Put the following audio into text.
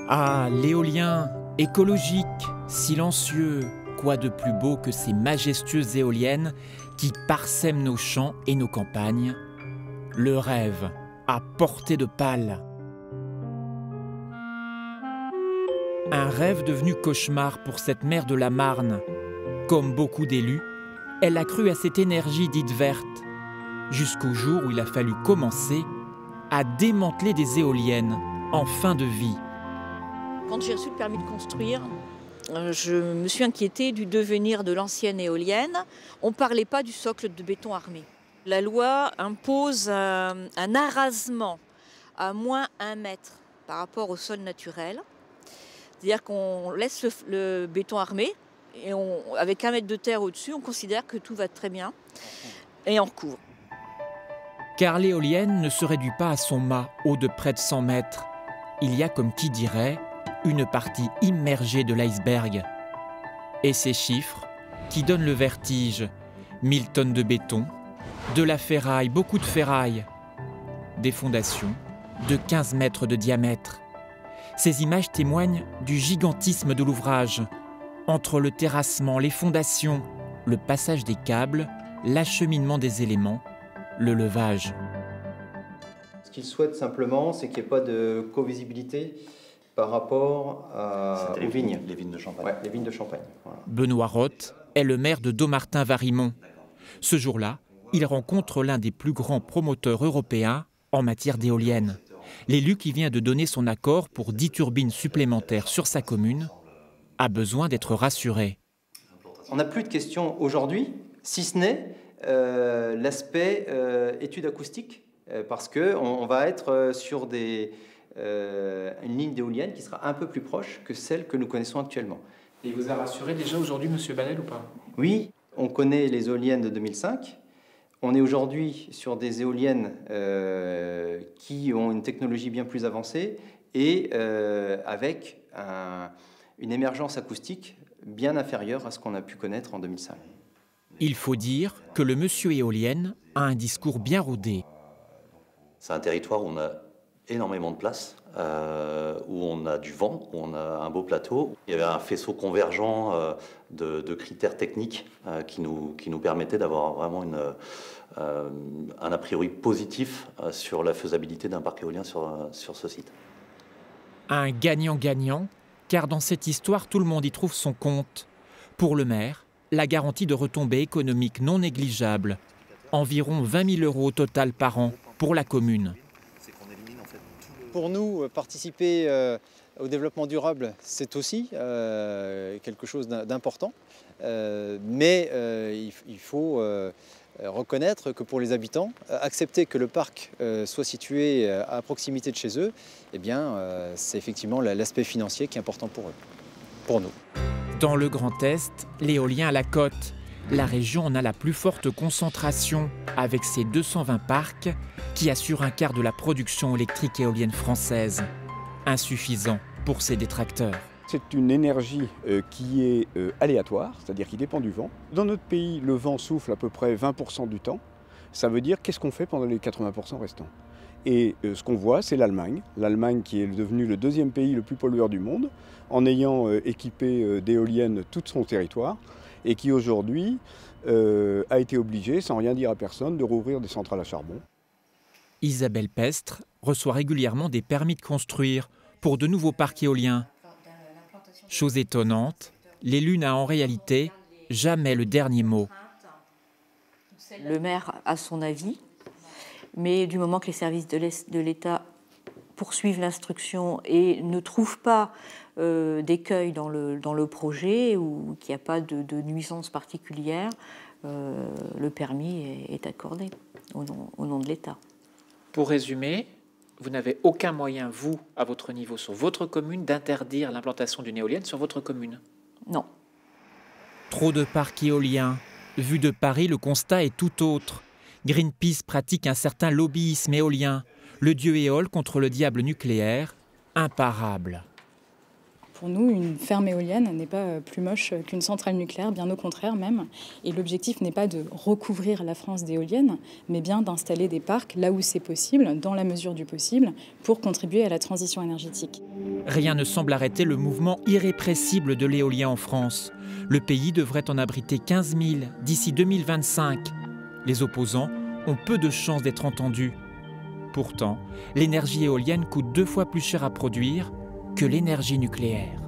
Ah, l'éolien, écologique, silencieux, quoi de plus beau que ces majestueuses éoliennes qui parsèment nos champs et nos campagnes? Le rêve, à portée de pale. Un rêve devenu cauchemar pour cette mère de la Marne. Comme beaucoup d'élus, elle a cru à cette énergie dite verte, jusqu'au jour où il a fallu commencer à démanteler des éoliennes en fin de vie. Quand j'ai reçu le permis de construire, je me suis inquiétée du devenir de l'ancienne éolienne. On ne parlait pas du socle de béton armé. La loi impose un arasement à moins 1 mètre par rapport au sol naturel. C'est-à-dire qu'on laisse le béton armé et avec 1 mètre de terre au-dessus, on considère que tout va très bien et on recouvre. Car l'éolienne ne se réduit pas à son mât haut de près de 100 mètres. Il y a, comme qui dirait, une partie immergée de l'iceberg. Et ces chiffres qui donnent le vertige, 1000 tonnes de béton, de la ferraille, beaucoup de ferraille, des fondations de 15 mètres de diamètre. Ces images témoignent du gigantisme de l'ouvrage, entre le terrassement, les fondations, le passage des câbles, l'acheminement des éléments, le levage. Ce qu'ils souhaitent simplement, c'est qu'il n'y ait pas de co-visibilité par rapport aux vignes. Les vignes de Champagne. Ouais, les vignes de Champagne. Voilà. Benoît Roth est le maire de Dommartin-Varimont. Ce jour-là, il rencontre l'un des plus grands promoteurs européens en matière d'éoliennes. L'élu qui vient de donner son accord pour 10 turbines supplémentaires sur sa commune a besoin d'être rassuré. On n'a plus de questions aujourd'hui, si ce n'est l'aspect étude acoustique, parce qu'on va être sur une ligne d'éolienne qui sera un peu plus proche que celle que nous connaissons actuellement. Et il vous a rassuré déjà aujourd'hui, M. Banel, ou pas? Oui, on connaît les éoliennes de 2005. On est aujourd'hui sur des éoliennes qui ont une technologie bien plus avancée et avec une émergence acoustique bien inférieure à ce qu'on a pu connaître en 2005. Il faut dire que le monsieur éolienne a un discours bien rodé. C'est un territoire où on a énormément de place, où on a du vent, où on a un beau plateau. Il y avait un faisceau convergent de critères techniques qui nous permettaient d'avoir vraiment un a priori positif sur la faisabilité d'un parc éolien sur ce site. Un gagnant-gagnant, car dans cette histoire, tout le monde y trouve son compte. Pour le maire, la garantie de retombées économiques non négligeables, environ 20 000 € au total par an pour la commune. Pour nous, participer au développement durable, c'est aussi quelque chose d'important. Mais il faut reconnaître que pour les habitants, accepter que le parc soit situé à proximité de chez eux, eh bien, c'est effectivement l'aspect financier qui est important pour eux, pour nous. Dans le Grand Est, l'éolien à la côte. La région en a la plus forte concentration, avec ses 220 parcs qui assurent un quart de la production électrique éolienne française. Insuffisant pour ses détracteurs. C'est une énergie qui est aléatoire, c'est-à-dire qui dépend du vent. Dans notre pays, le vent souffle à peu près 20% du temps. Ça veut dire qu'est-ce qu'on fait pendant les 80% restants? Et ce qu'on voit, c'est l'Allemagne. L'Allemagne qui est devenue le 2e pays le plus pollueur du monde, en ayant équipé d'éoliennes tout son territoire, et qui aujourd'hui a été obligée, sans rien dire à personne, de rouvrir des centrales à charbon. Isabelle Pestre reçoit régulièrement des permis de construire pour de nouveaux parcs éoliens. Chose étonnante, l'élu n'a en réalité jamais le dernier mot. Le maire a son avis, mais du moment que les services de l'État poursuivent l'instruction et ne trouvent pas d'écueil dans le projet ou qu'il n'y a pas de nuisance particulière, le permis est accordé au nom de l'État. Pour résumer, vous n'avez aucun moyen, vous, à votre niveau, sur votre commune, d'interdire l'implantation d'une éolienne sur votre commune? Non. Trop de parcs éoliens. Vu de Paris, le constat est tout autre. Greenpeace pratique un certain lobbyisme éolien. Le dieu éole contre le diable nucléaire, imparable. Pour nous, une ferme éolienne n'est pas plus moche qu'une centrale nucléaire, bien au contraire même. Et l'objectif n'est pas de recouvrir la France d'éoliennes, mais bien d'installer des parcs là où c'est possible, dans la mesure du possible, pour contribuer à la transition énergétique. Rien ne semble arrêter le mouvement irrépressible de l'éolien en France. Le pays devrait en abriter 15 000 d'ici 2025. Les opposants ont peu de chances d'être entendus. Pourtant, l'énergie éolienne coûte 2 fois plus cher à produire que l'énergie nucléaire.